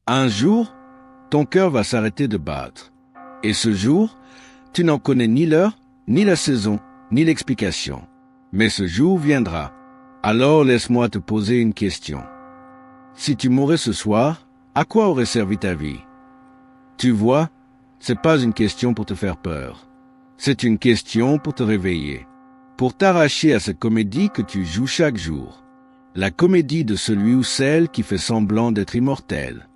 Un jour, ton cœur va s'arrêter de battre. Et ce jour, tu n'en connais ni l'heure, ni la saison, ni l'explication. Mais ce jour viendra. Alors laisse-moi te poser une question. Si tu mourais ce soir, à quoi aurait servi ta vie? Tu vois, c'est pas une question pour te faire peur. C'est une question pour te réveiller. Pour t'arracher à cette comédie que tu joues chaque jour. La comédie de celui ou celle qui fait semblant d'être immortel.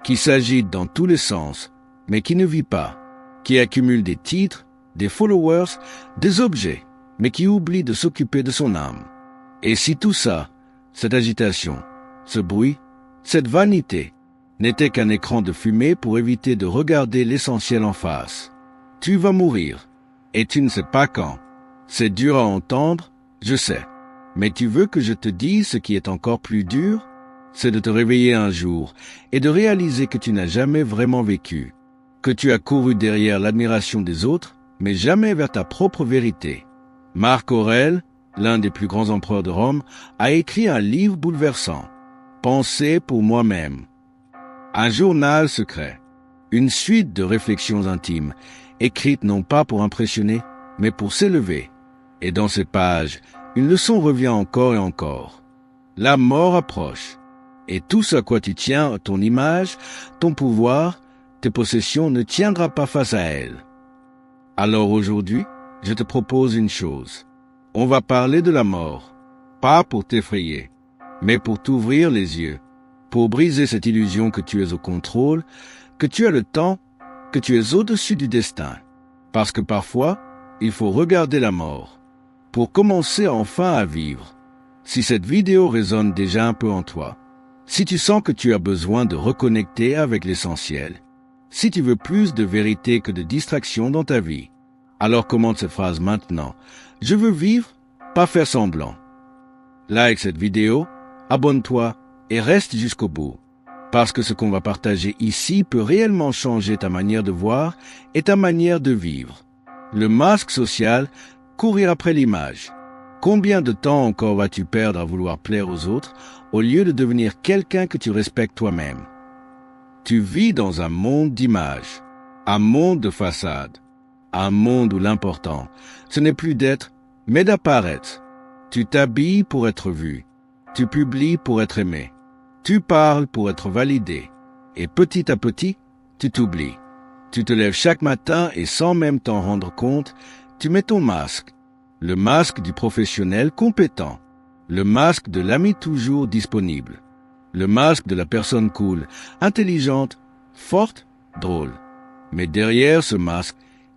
Qui s'agite dans tous les sens, mais qui ne vit pas. Qui accumule des titres, des followers, des objets, mais qui oublie de s'occuper de son âme. Et si tout ça, cette agitation, ce bruit, cette vanité, n'était qu'un écran de fumée pour éviter de regarder l'essentiel en face. Tu vas mourir, et tu ne sais pas quand. C'est dur à entendre, je sais. Mais tu veux que je te dise ce qui est encore plus dur? C'est de te réveiller un jour et de réaliser que tu n'as jamais vraiment vécu, que tu as couru derrière l'admiration des autres, mais jamais vers ta propre vérité. Marc Aurèle, l'un des plus grands empereurs de Rome, a écrit un livre bouleversant, Pensées pour moi-même. Un journal secret, une suite de réflexions intimes, écrites non pas pour impressionner, mais pour s'élever. Et dans ces pages, une leçon revient encore et encore. La mort approche, et tout ce à quoi tu tiens, ton image, ton pouvoir, tes possessions ne tiendra pas face à elle. Alors aujourd'hui, je te propose une chose. On va parler de la mort, pas pour t'effrayer, mais pour t'ouvrir les yeux, pour briser cette illusion que tu es au contrôle, que tu as le temps, que tu es au-dessus du destin. Parce que parfois, il faut regarder la mort, pour commencer enfin à vivre. Si cette vidéo résonne déjà un peu en toi, si tu sens que tu as besoin de reconnecter avec l'essentiel, si tu veux plus de vérité que de distraction dans ta vie, alors commente cette phrase maintenant. Je veux vivre, pas faire semblant. Like cette vidéo, abonne-toi et reste jusqu'au bout. Parce que ce qu'on va partager ici peut réellement changer ta manière de voir et ta manière de vivre. Le masque social, courir après l'image. Combien de temps encore vas-tu perdre à vouloir plaire aux autres au lieu de devenir quelqu'un que tu respectes toi-même? Tu vis dans un monde d'images, un monde de façades, un monde où l'important, ce n'est plus d'être, mais d'apparaître. Tu t'habilles pour être vu, tu publies pour être aimé, tu parles pour être validé, et petit à petit, tu t'oublies. Tu te lèves chaque matin et sans même t'en rendre compte, tu mets ton masque, le masque du professionnel compétent, le masque de l'ami toujours disponible, le masque de la personne cool, intelligente, forte, drôle. Mais derrière ce masque,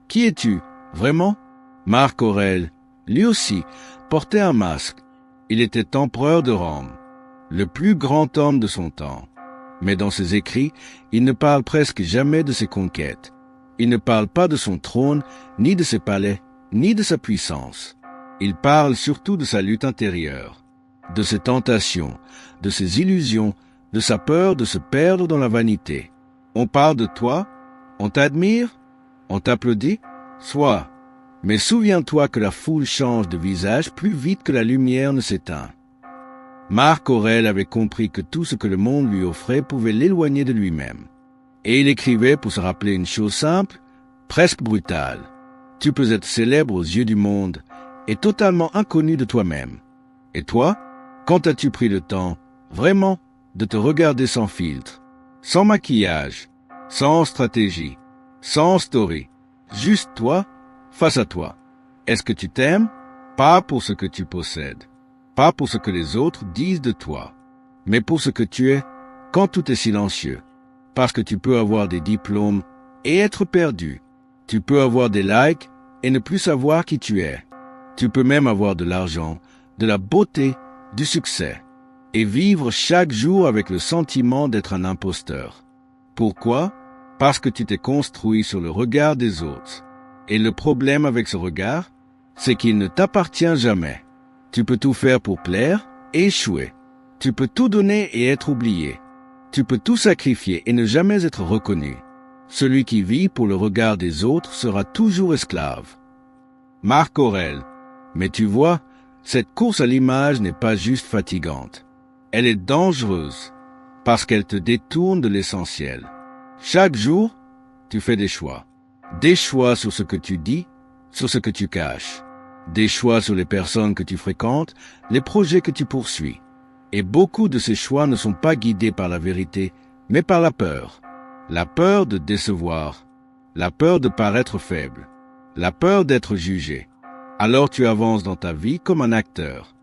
qui es-tu, vraiment? Marc Aurèle, lui aussi, portait un masque. Il était empereur de Rome, le plus grand homme de son temps. Mais dans ses écrits, il ne parle presque jamais de ses conquêtes. Il ne parle pas de son trône, ni de ses palais, ni de sa puissance. Il parle surtout de sa lutte intérieure, de ses tentations, de ses illusions, de sa peur de se perdre dans la vanité. On parle de toi, on t'admire, on t'applaudit, soit. Mais souviens-toi que la foule change de visage plus vite que la lumière ne s'éteint. Marc Aurèle avait compris que tout ce que le monde lui offrait pouvait l'éloigner de lui-même. Et il écrivait pour se rappeler une chose simple, presque brutale. Tu peux être célèbre aux yeux du monde et totalement inconnu de toi-même. Et toi, quand as-tu pris le temps, vraiment, de te regarder sans filtre, sans maquillage, sans stratégie, sans story, juste toi, face à toi? Est-ce que tu t'aimes? Pas pour ce que tu possèdes, pas pour ce que les autres disent de toi, mais pour ce que tu es quand tout est silencieux. Parce que tu peux avoir des diplômes et être perdu. Tu peux avoir des likes et ne plus savoir qui tu es. Tu peux même avoir de l'argent, de la beauté, du succès, et vivre chaque jour avec le sentiment d'être un imposteur. Pourquoi? Parce que tu t'es construit sur le regard des autres. Et le problème avec ce regard, c'est qu'il ne t'appartient jamais. Tu peux tout faire pour plaire et échouer. Tu peux tout donner et être oublié. Tu peux tout sacrifier et ne jamais être reconnu. Celui qui vit pour le regard des autres sera toujours esclave. Marc Aurèle. Mais tu vois, cette course à l'image n'est pas juste fatigante. Elle est dangereuse. parce qu'elle te détourne de l'essentiel. Chaque jour, tu fais des choix. Des choix sur ce que tu dis, sur ce que tu caches. Des choix sur les personnes que tu fréquentes, les projets que tu poursuis. Et beaucoup de ces choix ne sont pas guidés par la vérité, mais par la peur. La peur de décevoir. La peur de paraître faible. La peur d'être jugé. Alors tu avances dans ta vie comme un acteur.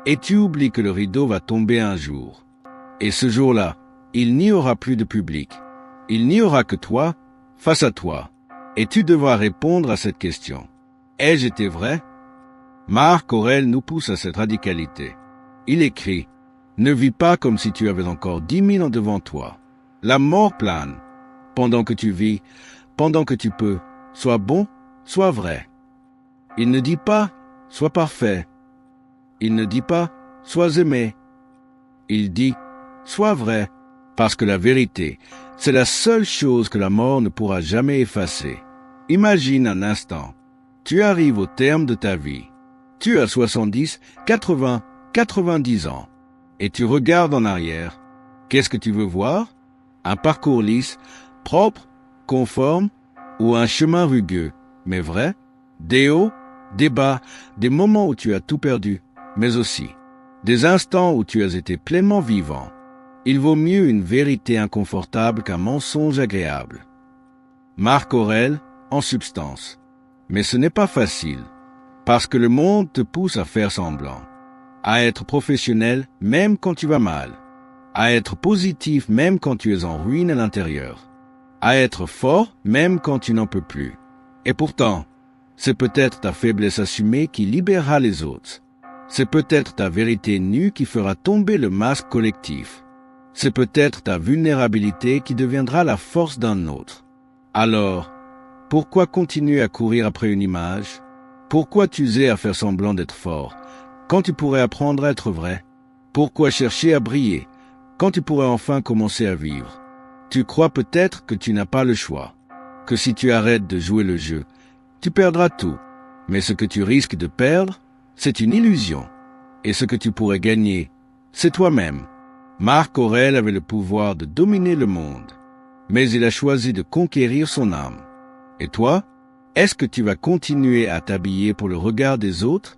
Et tu oublies que le rideau va tomber un jour. Et ce jour-là, il n'y aura plus de public. Il n'y aura que toi, face à toi. Et tu devras répondre à cette question. Ai-je été vrai? Marc Aurèle nous pousse à cette radicalité. Il écrit « Ne vis pas comme si tu avais encore 10 000 ans devant toi. La mort plane. Pendant que tu vis, pendant que tu peux, sois bon, sois vrai. » Il ne dit pas « Sois parfait ». Il ne dit pas « Sois aimé ». Il dit « Sois vrai ». Parce que la vérité, c'est la seule chose que la mort ne pourra jamais effacer. Imagine un instant. Tu arrives au terme de ta vie. Tu as 70, 80, 90 ans. Et tu regardes en arrière. Qu'est-ce que tu veux voir? Un parcours lisse, propre, conforme, ou un chemin rugueux, mais vrai? Des hauts, des bas, des moments où tu as tout perdu, mais aussi des instants où tu as été pleinement vivant. Il vaut mieux une vérité inconfortable qu'un mensonge agréable. Marc Aurèle, en substance. Mais ce n'est pas facile, parce que le monde te pousse à faire semblant, à être professionnel même quand tu vas mal, à être positif même quand tu es en ruine à l'intérieur, à être fort même quand tu n'en peux plus. Et pourtant, c'est peut-être ta faiblesse assumée qui libérera les autres. C'est peut-être ta vérité nue qui fera tomber le masque collectif. C'est peut-être ta vulnérabilité qui deviendra la force d'un autre. Alors, pourquoi continuer à courir après une image? Pourquoi t'user à faire semblant d'être fort, quand tu pourrais apprendre à être vrai? Pourquoi chercher à briller, quand tu pourrais enfin commencer à vivre? Tu crois peut-être que tu n'as pas le choix, que si tu arrêtes de jouer le jeu, tu perdras tout. Mais ce que tu risques de perdre, c'est une illusion. Et ce que tu pourrais gagner, c'est toi-même. Marc Aurèle avait le pouvoir de dominer le monde, mais il a choisi de conquérir son âme. Et toi, est-ce que tu vas continuer à t'habiller pour le regard des autres,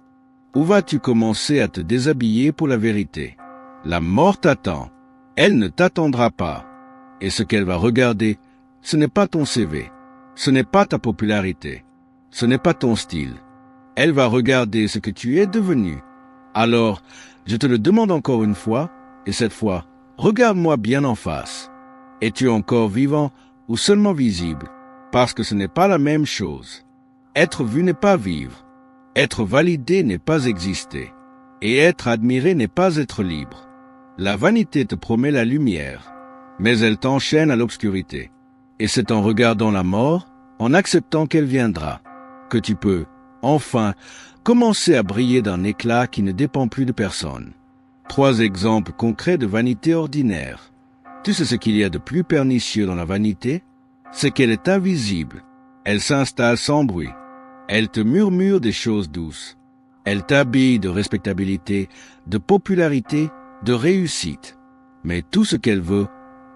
ou vas-tu commencer à te déshabiller pour la vérité? La mort t'attend, elle ne t'attendra pas. Et ce qu'elle va regarder, ce n'est pas ton CV, ce n'est pas ta popularité, ce n'est pas ton style. Elle va regarder ce que tu es devenu. Alors, je te le demande encore une fois, et cette fois, regarde-moi bien en face. Es-tu encore vivant ou seulement visible? Parce que ce n'est pas la même chose. Être vu n'est pas vivre. Être validé n'est pas exister. Et être admiré n'est pas être libre. La vanité te promet la lumière, mais elle t'enchaîne à l'obscurité. Et c'est en regardant la mort, en acceptant qu'elle viendra, que tu peux, enfin, commencer à briller d'un éclat qui ne dépend plus de personne. 3 exemples concrets de vanité ordinaire. Tu sais ce qu'il y a de plus pernicieux dans la vanité? C'est qu'elle est invisible. Elle s'installe sans bruit. Elle te murmure des choses douces. Elle t'habille de respectabilité, de popularité, de réussite. Mais tout ce qu'elle veut,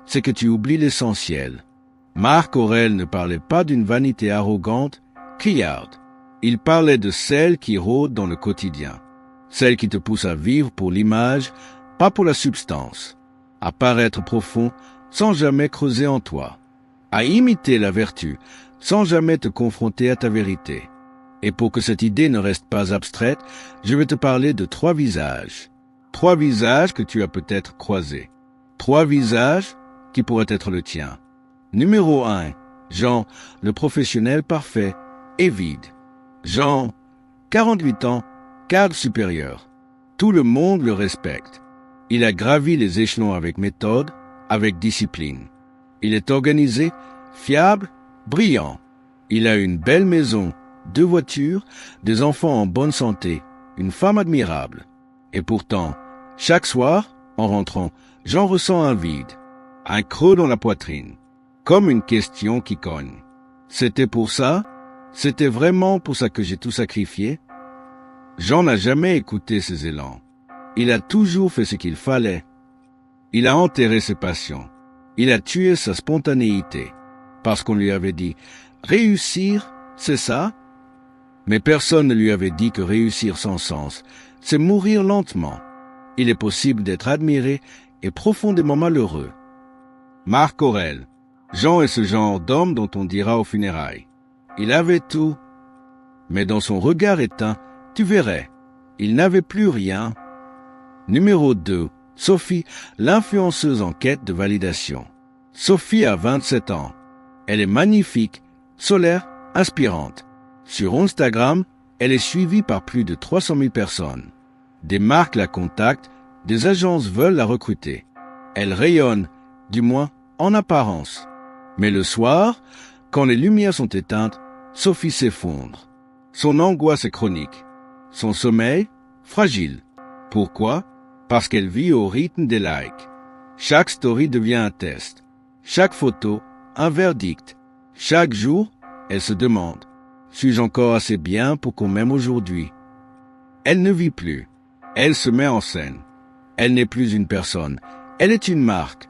c'est que tu oublies l'essentiel. Marc Aurèle ne parlait pas d'une vanité arrogante, criarde. Il parlait de celle qui rôde dans le quotidien. Celle qui te pousse à vivre pour l'image, pas pour la substance. À paraître profond, sans jamais creuser en toi. À imiter la vertu, sans jamais te confronter à ta vérité. Et pour que cette idée ne reste pas abstraite, je vais te parler de 3 visages. 3 visages que tu as peut-être croisés. 3 visages qui pourraient être le tien. Numéro 1, Jean, le professionnel parfait et vide. Jean, 48 ans, cadre supérieur. Tout le monde le respecte. Il a gravi les échelons avec méthode, avec discipline. Il est organisé, fiable, brillant. Il a une belle maison, 2 voitures, des enfants en bonne santé, une femme admirable. Et pourtant, chaque soir, en rentrant, j'en ressens un vide, un creux dans la poitrine, comme une question qui cogne. C'était pour ça? C'était vraiment pour ça que j'ai tout sacrifié? Jean n'a jamais écouté ses élans. Il a toujours fait ce qu'il fallait. Il a enterré ses passions. Il a tué sa spontanéité. Parce qu'on lui avait dit « Réussir, c'est ça ?» Mais personne ne lui avait dit que réussir sans sens, c'est mourir lentement. Il est possible d'être admiré et profondément malheureux. Marc Aurèle. Jean est ce genre d'homme dont on dira aux funérailles. Il avait tout. Mais dans son regard éteint, tu verrais, il n'avait plus rien. Numéro 2. Sophie, l'influenceuse en quête de validation. Sophie a 27 ans. Elle est magnifique, solaire, inspirante. Sur Instagram, elle est suivie par plus de 300 000 personnes. Des marques la contactent, des agences veulent la recruter. Elle rayonne, du moins en apparence. Mais le soir, quand les lumières sont éteintes, Sophie s'effondre. Son angoisse est chronique. Son sommeil, fragile. Pourquoi? Parce qu'elle vit au rythme des likes. Chaque story devient un test. Chaque photo, un verdict. Chaque jour, elle se demande, suis-je encore assez bien pour qu'on m'aime aujourd'hui? Elle ne vit plus. Elle se met en scène. Elle n'est plus une personne. Elle est une marque.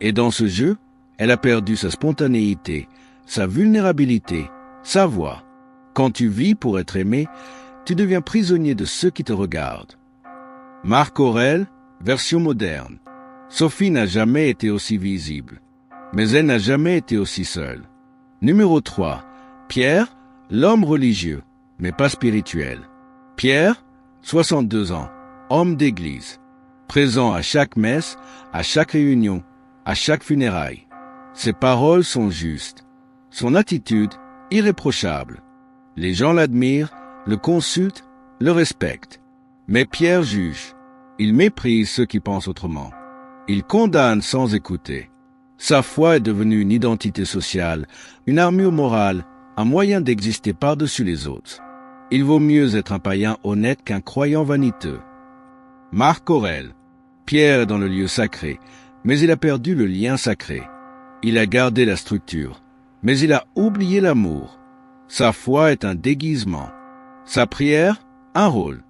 Et dans ce jeu, elle a perdu sa spontanéité, sa vulnérabilité, sa voix. Quand tu vis pour être aimé, tu deviens prisonnier de ceux qui te regardent. Marc Aurèle, version moderne. Sophie n'a jamais été aussi visible. Mais elle n'a jamais été aussi seule. Numéro 3. Pierre, l'homme religieux, mais pas spirituel. Pierre, 62 ans, homme d'église. Présent à chaque messe, à chaque réunion, à chaque funéraille. Ses paroles sont justes. Son attitude, irréprochable. Les gens l'admirent, le consultent, le respectent. Mais Pierre juge. Il méprise ceux qui pensent autrement. Il condamne sans écouter. Sa foi est devenue une identité sociale, une armure morale, un moyen d'exister par-dessus les autres. Il vaut mieux être un païen honnête qu'un croyant vaniteux. Marc Aurèle. Pierre est dans le lieu sacré, mais il a perdu le lien sacré. Il a gardé la structure, mais il a oublié l'amour. Sa foi est un déguisement. Sa prière, un rôle.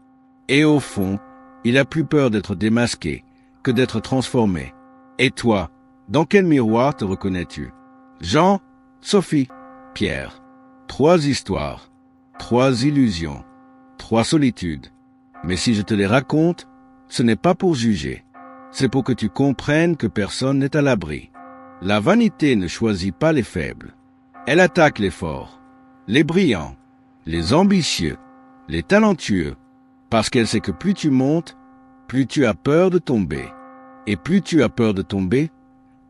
Et au fond, il a plus peur d'être démasqué que d'être transformé. Et toi, dans quel miroir te reconnais-tu? Jean, Sophie, Pierre. 3 histoires, 3 illusions, 3 solitudes. Mais si je te les raconte, ce n'est pas pour juger. C'est pour que tu comprennes que personne n'est à l'abri. La vanité ne choisit pas les faibles. Elle attaque les forts, les brillants, les ambitieux, les talentueux, parce qu'elle sait que plus tu montes, plus tu as peur de tomber. Et plus tu as peur de tomber,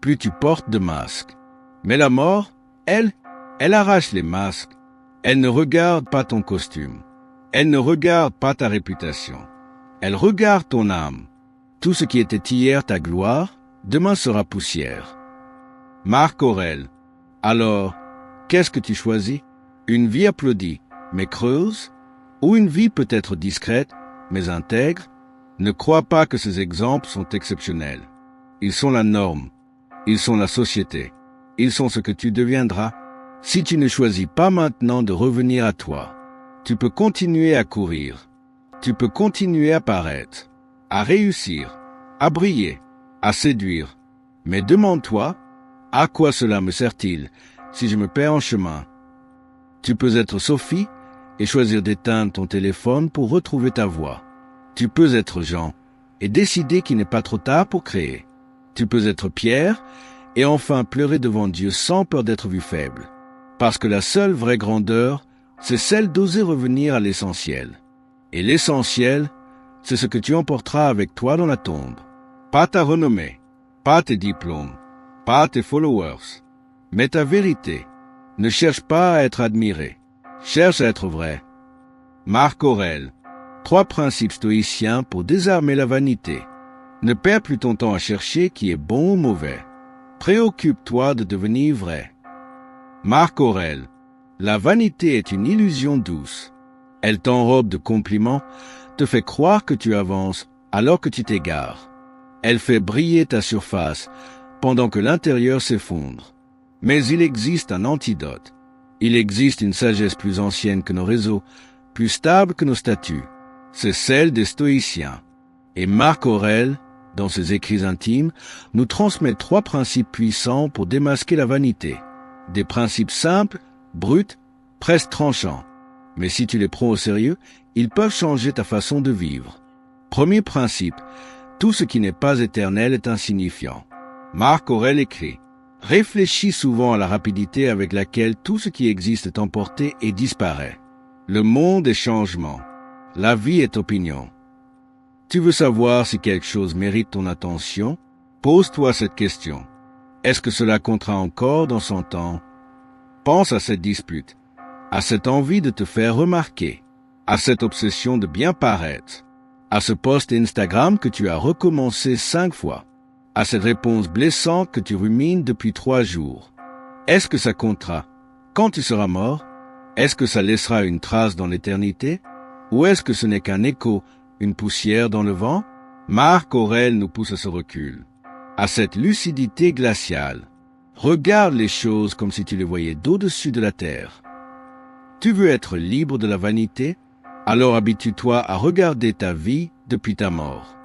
plus tu portes de masques. Mais la mort, elle arrache les masques. Elle ne regarde pas ton costume. Elle ne regarde pas ta réputation. Elle regarde ton âme. Tout ce qui était hier ta gloire, demain sera poussière. Marc Aurèle. Alors, qu'est-ce que tu choisis? Une vie applaudie, mais creuse? Ou une vie peut-être discrète, mais intègre? Ne crois pas que ces exemples sont exceptionnels. Ils sont la norme. Ils sont la société. Ils sont ce que tu deviendras. Si tu ne choisis pas maintenant de revenir à toi, tu peux continuer à courir. Tu peux continuer à paraître, à réussir, à briller, à séduire. Mais demande-toi, à quoi cela me sert-il si je me perds en chemin? Tu peux être Sophie et choisir d'éteindre ton téléphone pour retrouver ta voix. Tu peux être Jean et décider qu'il n'est pas trop tard pour créer. Tu peux être Pierre et enfin pleurer devant Dieu sans peur d'être vu faible. Parce que la seule vraie grandeur, c'est celle d'oser revenir à l'essentiel. Et l'essentiel, c'est ce que tu emporteras avec toi dans la tombe. Pas ta renommée, pas tes diplômes, pas tes followers, mais ta vérité. Ne cherche pas à être admiré, cherche à être vrai. Marc Aurèle. 3 principes stoïciens pour désarmer la vanité. Ne perds plus ton temps à chercher qui est bon ou mauvais. Préoccupe-toi de devenir vrai. Marc Aurèle. La vanité est une illusion douce. Elle t'enrobe de compliments, te fait croire que tu avances alors que tu t'égares. Elle fait briller ta surface pendant que l'intérieur s'effondre. Mais il existe un antidote. Il existe une sagesse plus ancienne que nos réseaux, plus stable que nos statuts. C'est celle des stoïciens. Et Marc Aurèle dans ses écrits intimes, nous transmet 3 principes puissants pour démasquer la vanité. Des principes simples, bruts, presque tranchants. Mais si tu les prends au sérieux, ils peuvent changer ta façon de vivre. Premier principe, tout ce qui n'est pas éternel est insignifiant. Marc Aurèle écrit: « Réfléchis souvent à la rapidité avec laquelle tout ce qui existe est emporté et disparaît. Le monde est changement. La vie est opinion. » Tu veux savoir si quelque chose mérite ton attention? Pose-toi cette question. Est-ce que cela comptera encore dans son temps? Pense à cette dispute, à cette envie de te faire remarquer, à cette obsession de bien paraître, à ce post Instagram que tu as recommencé 5 fois, à cette réponse blessante que tu rumines depuis 3 jours. Est-ce que ça comptera quand tu seras mort? Est-ce que ça laissera une trace dans l'éternité? Ou est-ce que ce n'est qu'un écho, une poussière dans le vent? Marc Aurèle nous pousse à ce recul, à cette lucidité glaciale. Regarde les choses comme si tu les voyais d'au-dessus de la terre. Tu veux être libre de la vanité? Alors habitue-toi à regarder ta vie depuis ta mort.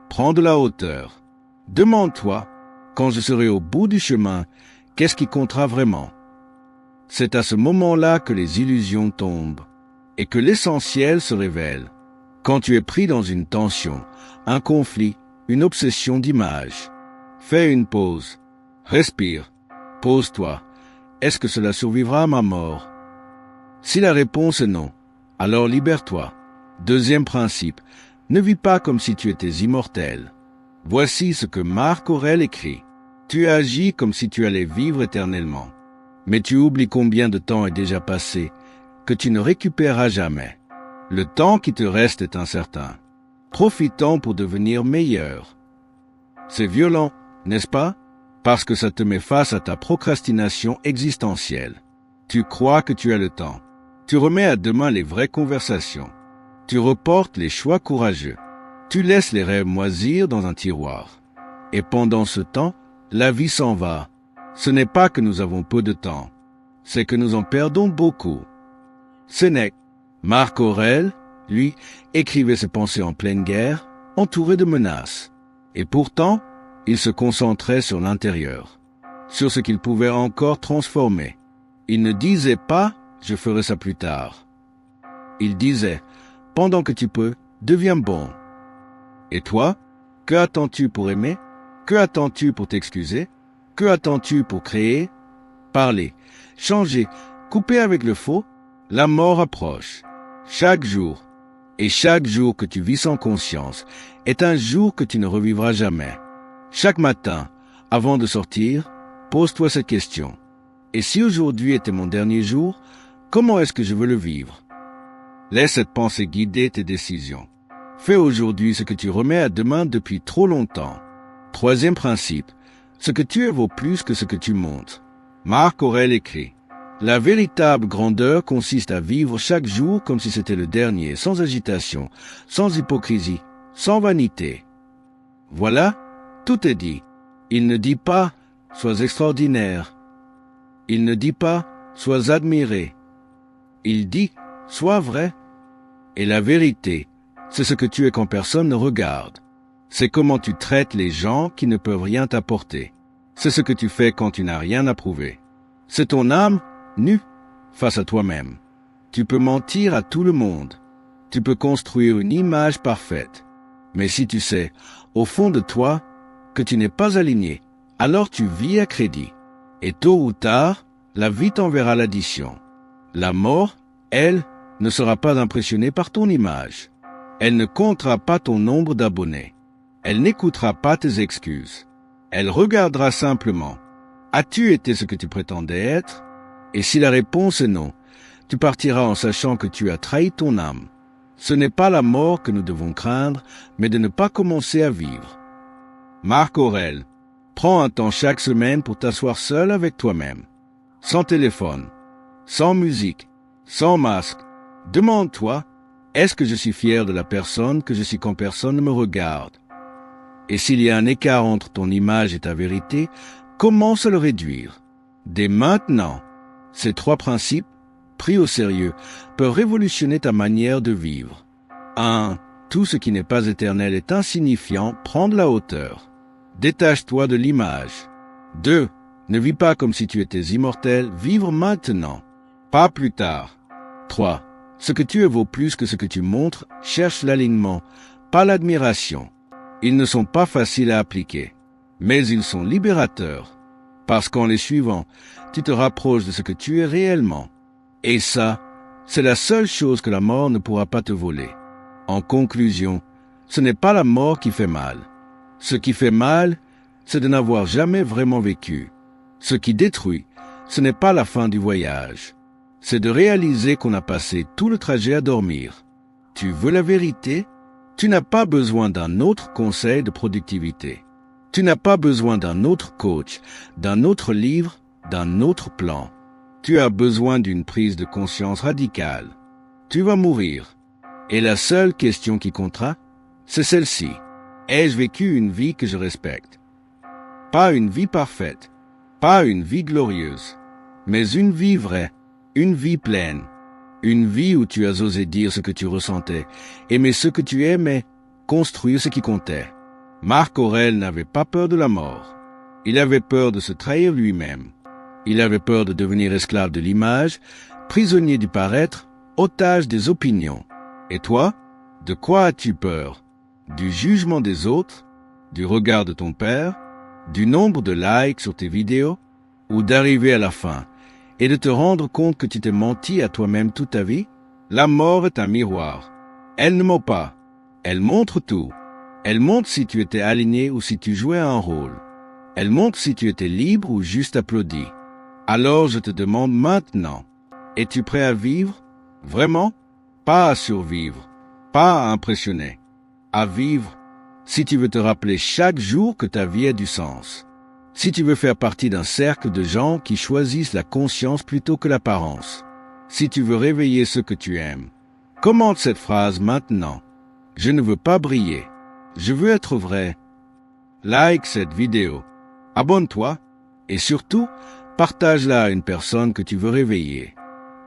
Prends de la hauteur. Demande-toi, quand je serai au bout du chemin, qu'est-ce qui comptera vraiment? C'est à ce moment-là que les illusions tombent et que l'essentiel se révèle. Quand tu es pris dans une tension, un conflit, une obsession d'image, fais une pause, respire, pose-toi. Est-ce que cela survivra à ma mort? Si la réponse est non, alors libère-toi. Deuxième principe, ne vis pas comme si tu étais immortel. Voici ce que Marc Aurèle écrit. Tu agis comme si tu allais vivre éternellement. Mais tu oublies combien de temps est déjà passé, que tu ne récupéreras jamais. Le temps qui te reste est incertain. Profitons pour devenir meilleur. C'est violent, n'est-ce pas? Parce que ça te met face à ta procrastination existentielle. Tu crois que tu as le temps. Tu remets à demain les vraies conversations. Tu reportes les choix courageux. Tu laisses les rêves moisir dans un tiroir. Et pendant ce temps, la vie s'en va. Ce n'est pas que nous avons peu de temps, c'est que nous en perdons beaucoup. Sénèque, Marc Aurèle, lui, écrivait ses pensées en pleine guerre, entouré de menaces. Et pourtant, il se concentrait sur l'intérieur, sur ce qu'il pouvait encore transformer. Il ne disait pas « je ferai ça plus tard ». Il disait « pendant que tu peux, deviens bon ». Et toi, que attends-tu pour aimer? Que attends-tu pour t'excuser? Que attends-tu pour créer? Parler, changer, couper avec le faux? La mort approche. Chaque jour, et chaque jour que tu vis sans conscience, est un jour que tu ne revivras jamais. Chaque matin, avant de sortir, pose-toi cette question. Et si aujourd'hui était mon dernier jour, comment est-ce que je veux le vivre? Laisse cette pensée guider tes décisions. Fais aujourd'hui ce que tu remets à demain depuis trop longtemps. Troisième principe, ce que tu es vaut plus que ce que tu montres. Marc Aurèle écrit: « La véritable grandeur consiste à vivre chaque jour comme si c'était le dernier, sans agitation, sans hypocrisie, sans vanité. » Voilà, tout est dit. Il ne dit pas « sois extraordinaire ». Il ne dit pas « sois admiré ». Il dit « sois vrai ». Et la vérité, c'est ce que tu es quand personne ne regarde. C'est comment tu traites les gens qui ne peuvent rien t'apporter. C'est ce que tu fais quand tu n'as rien à prouver. C'est ton âme nue face à toi-même. Tu peux mentir à tout le monde. Tu peux construire une image parfaite. Mais si tu sais, au fond de toi, que tu n'es pas aligné, alors tu vis à crédit. Et tôt ou tard, la vie t'enverra l'addition. La mort, elle, ne sera pas impressionnée par ton image. Elle ne comptera pas ton nombre d'abonnés. Elle n'écoutera pas tes excuses. Elle regardera simplement. As-tu été ce que tu prétendais être? Et si la réponse est non, tu partiras en sachant que tu as trahi ton âme. Ce n'est pas la mort que nous devons craindre, mais de ne pas commencer à vivre. Marc Aurèle, prends un temps chaque semaine pour t'asseoir seul avec toi-même. Sans téléphone, sans musique, sans masque. Demande-toi, est-ce que je suis fier de la personne que je suis quand personne ne me regarde? Et s'il y a un écart entre ton image et ta vérité, commence à le réduire. Dès maintenant, ces 3 principes, pris au sérieux, peuvent révolutionner ta manière de vivre. 1. tout ce qui n'est pas éternel est insignifiant, prends de la hauteur. Détache-toi de l'image. 2. Ne vis pas comme si tu étais immortel, vivre maintenant, pas plus tard. 3. Ce que tu es vaut plus que ce que tu montres, cherche l'alignement, pas l'admiration. Ils ne sont pas faciles à appliquer, mais ils sont libérateurs, parce qu'en les suivant, tu te rapproches de ce que tu es réellement. Et ça, c'est la seule chose que la mort ne pourra pas te voler. En conclusion, ce n'est pas la mort qui fait mal. Ce qui fait mal, c'est de n'avoir jamais vraiment vécu. Ce qui détruit, ce n'est pas la fin du voyage. C'est de réaliser qu'on a passé tout le trajet à dormir. Tu veux la vérité? Tu n'as pas besoin d'un autre conseil de productivité. Tu n'as pas besoin d'un autre coach, d'un autre livre, d'un autre plan. Tu as besoin d'une prise de conscience radicale. Tu vas mourir. Et la seule question qui comptera, c'est celle-ci. Ai-je vécu une vie que je respecte? Pas une vie parfaite, pas une vie glorieuse, mais une vie vraie, une vie pleine. Une vie où tu as osé dire ce que tu ressentais, aimer ce que tu aimais, construire ce qui comptait. Marc Aurèle n'avait pas peur de la mort. Il avait peur de se trahir lui-même. Il avait peur de devenir esclave de l'image, prisonnier du paraître, otage des opinions. Et toi, de quoi as-tu peur? Du jugement des autres? Du regard de ton père? Du nombre de likes sur tes vidéos? Ou d'arriver à la fin et de te rendre compte que tu t'es menti à toi-même toute ta vie? La mort est un miroir. Elle ne ment pas. Elle montre tout. Elle montre si tu étais aligné ou si tu jouais un rôle. Elle montre si tu étais libre ou juste applaudi. Alors je te demande maintenant, es-tu prêt à vivre? Vraiment? Pas à survivre, pas à impressionner. À vivre, si tu veux te rappeler chaque jour que ta vie a du sens. Si tu veux faire partie d'un cercle de gens qui choisissent la conscience plutôt que l'apparence. Si tu veux réveiller ceux que tu aimes. Commente cette phrase maintenant. Je ne veux pas briller. Je veux être vrai. Like cette vidéo. Abonne-toi. Et surtout, partage-la à une personne que tu veux réveiller.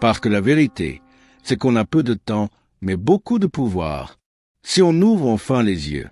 Parce que la vérité, c'est qu'on a peu de temps, mais beaucoup de pouvoir. Si on ouvre enfin les yeux,